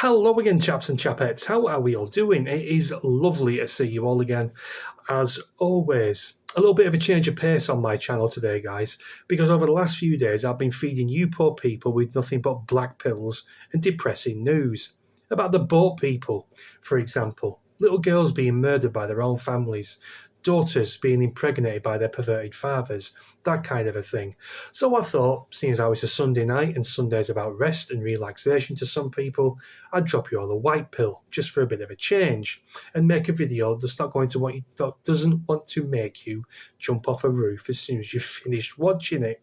Hello again, chaps and chapettes. How are we all doing? It is lovely to see you all again, as always. A little bit of a change of pace on my channel today, guys, because over the last few days I've been feeding you poor people with nothing but black pills and depressing news. About the boat people, for example. Little girls being murdered by their own families. Daughters being impregnated by their perverted fathers. That kind of a thing. So I thought, seeing as how it's a Sunday night and Sunday's about rest and relaxation to some people, I'd drop you all a white pill just for a bit of a change and make a video that's not going to that doesn't want to make you jump off a roof as soon as you've finished watching it.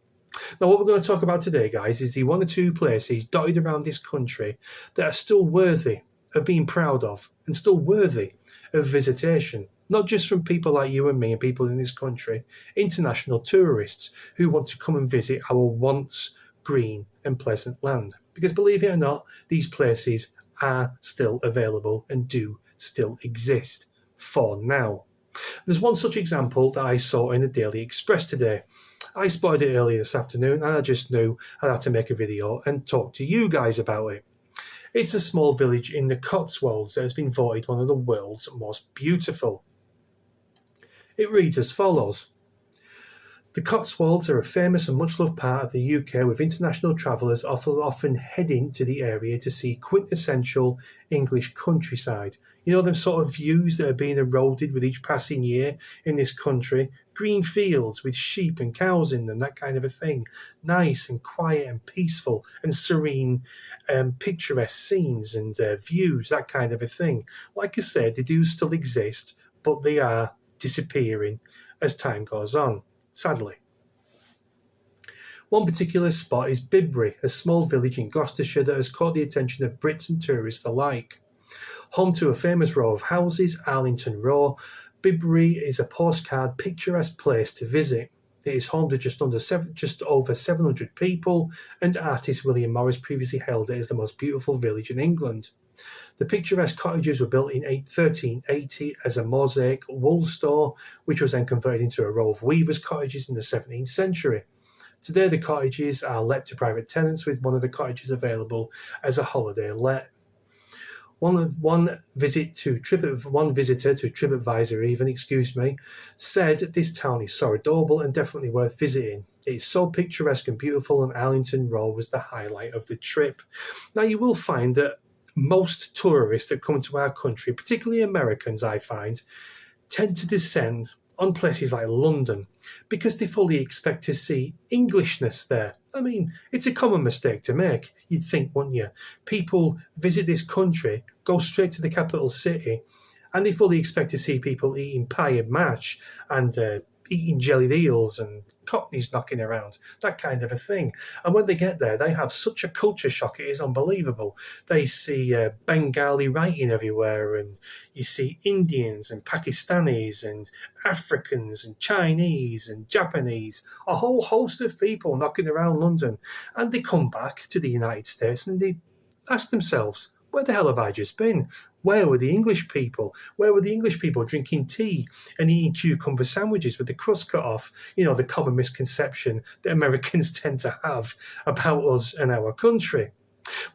Now, what we're going to talk about today, guys, is the one or two places dotted around this country that are still worthy of being proud of and still worthy of visitation. Not just from people like you and me and people in this country, international tourists who want to come and visit our once green and pleasant land. Because believe it or not, these places are still available and do still exist for now. There's one such example that I saw in the Daily Express today. I spotted it earlier this afternoon and I just knew I had to make a video and talk to you guys about it. It's a small village in the Cotswolds that has been voted one of the world's most beautiful. It reads as follows. The Cotswolds are a famous and much-loved part of the UK, with international travellers often heading to the area to see quintessential English countryside. You know, them sort of views that are being eroded with each passing year in this country. Green fields with sheep and cows in them, that kind of a thing. Nice and quiet and peaceful and serene, picturesque scenes and views, that kind of a thing. Like I said, they do still exist, but they are disappearing as time goes on, sadly. One particular spot is Bibbury, a small village in Gloucestershire that has caught the attention of Brits and tourists alike. Home to a famous row of houses, Arlington Row, Bibbury is a postcard picturesque place to visit. It is home to just over 700 people, and artist William Morris previously hailed it as the most beautiful village in England. The picturesque cottages were built in 1380 as a mosaic wool store, which was then converted into a row of weavers' cottages in the 17th century. Today, the cottages are let to private tenants, with one of the cottages available as a holiday let. One visitor to TripAdvisor said this town is so adorable and definitely worth visiting. It is so picturesque and beautiful, and Arlington Row was the highlight of the trip. Now, you will find that most tourists that come to our country, particularly Americans, I find, tend to descend on places like London because they fully expect to see Englishness there. I mean, it's a common mistake to make, you'd think, wouldn't you? People visit this country, go straight to the capital city, and they fully expect to see people eating pie and mash and eating jellied eels and cockneys knocking around, that kind of a thing. And when they get there, they have such a culture shock, it is unbelievable. They see Bengali writing everywhere, and you see Indians and Pakistanis and Africans and Chinese and Japanese, a whole host of people knocking around London. And they come back to the United States and they ask themselves, where the hell have I just been? Where were the English people? Where were the English people drinking tea and eating cucumber sandwiches with the crust cut off? You know, the common misconception that Americans tend to have about us and our country.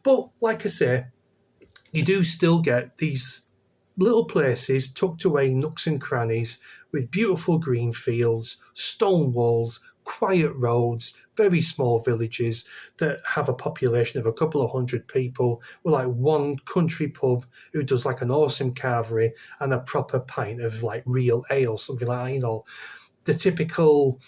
But like I say, you do still get these little places tucked away, nooks and crannies, with beautiful green fields, stone walls, quiet roads, very small villages that have a population of a couple of hundred people, with like one country pub who does like an awesome carvery and a proper pint of like real ale, something like that, you know, the typical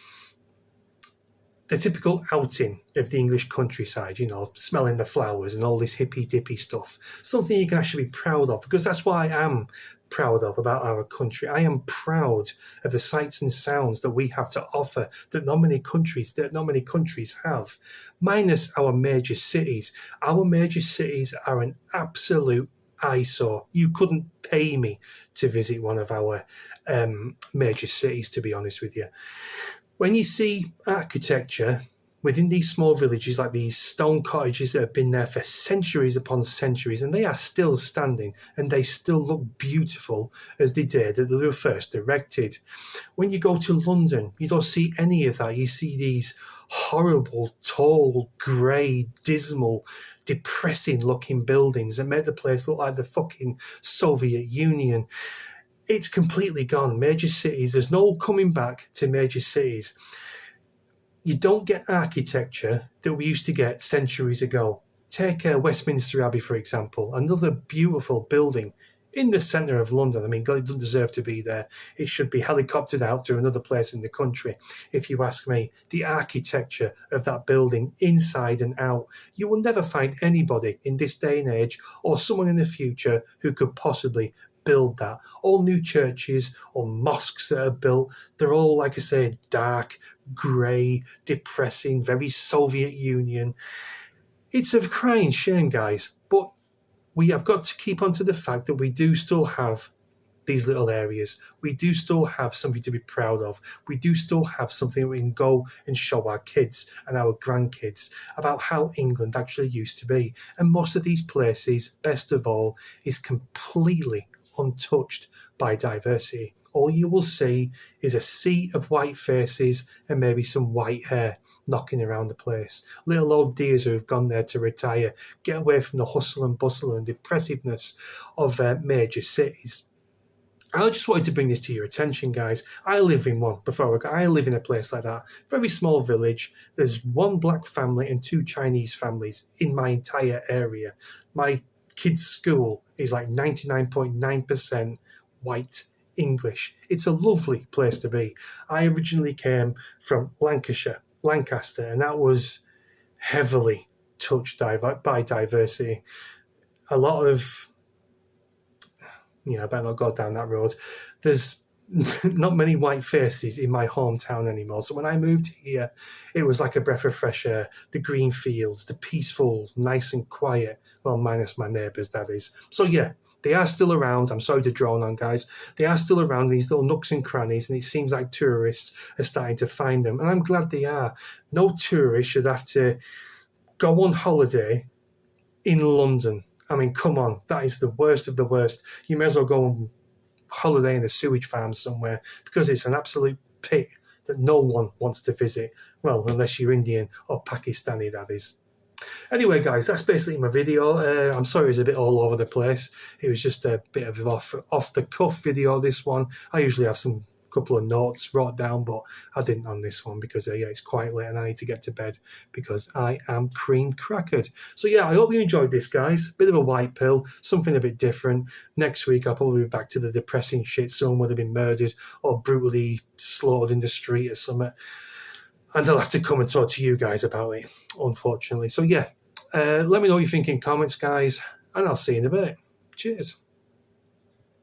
outing of the English countryside, you know, smelling the flowers and all this hippy-dippy stuff. Something you can actually be proud of, because that's what I am proud of about our country. I am proud of the sights and sounds that we have to offer that not many countries have, minus our major cities. Our major cities are an absolute eyesore. You couldn't pay me to visit one of our major cities, to be honest with you. When you see architecture within these small villages, like these stone cottages that have been there for centuries upon centuries, and they are still standing and they still look beautiful as they did that they were first erected. When you go to London, you don't see any of that. You see these horrible, tall, grey, dismal, depressing looking buildings that make the place look like the fucking Soviet Union. It's completely gone. Major cities, there's no coming back to major cities. You don't get architecture that we used to get centuries ago. Take Westminster Abbey, for example, another beautiful building in the centre of London. I mean, God, it doesn't deserve to be there. It should be helicoptered out to another place in the country, if you ask me. The architecture of that building, inside and out, you will never find anybody in this day and age or someone in the future who could possibly build that. All new churches or mosques that are built, they're all, like I say, dark, grey, depressing, very Soviet Union. It's a crying shame, guys, but we have got to keep on to the fact that we do still have these little areas. We do still have something to be proud of. We do still have something we can go and show our kids and our grandkids about how England actually used to be. And most of these places, best of all, is completely untouched by diversity. All you will see is a sea of white faces and maybe some white hair knocking around the place. Little old dears who have gone there to retire, get away from the hustle and bustle and depressiveness of major cities. I just wanted to bring this to your attention, guys. I live in one, I live in a place like that. Very small village. There's one black family and two Chinese families in my entire area. My kids' school is like 99.9% white English. It's a lovely place to be. I originally came from Lancashire, Lancaster, and that was heavily touched by diversity. A lot of, I better not go down that road. There's not many white faces in my hometown anymore. So when I moved here, it was like a breath of fresh air. The green fields, the peaceful, nice and quiet. Well, minus my neighbours, that is. So yeah, they are still around. I'm sorry to drone on, guys. They are still around, these little nooks and crannies, and it seems like tourists are starting to find them. And I'm glad they are. No tourist should have to go on holiday in London. I mean, come on, that is the worst of the worst. You may as well go on holiday in a sewage farm somewhere, because it's an absolute pit that no one wants to visit. Well, unless you're Indian or Pakistani, that is. Anyway, guys, that's basically my video. I'm sorry it's a bit all over the place. It was just a bit of off the cuff video, this one. I usually have some couple of notes wrote down, but I didn't on this one because it's quite late and I need to get to bed because I am cream crackered. So yeah, I hope you enjoyed this, guys. Bit of a white pill, something a bit different. Next week I'll probably be back to the depressing shit. Someone would have been murdered or brutally slaughtered in the street or something, and I'll have to come and talk to you guys about it, unfortunately. So yeah, let me know what you think in comments, guys, and I'll see you in a bit. Cheers.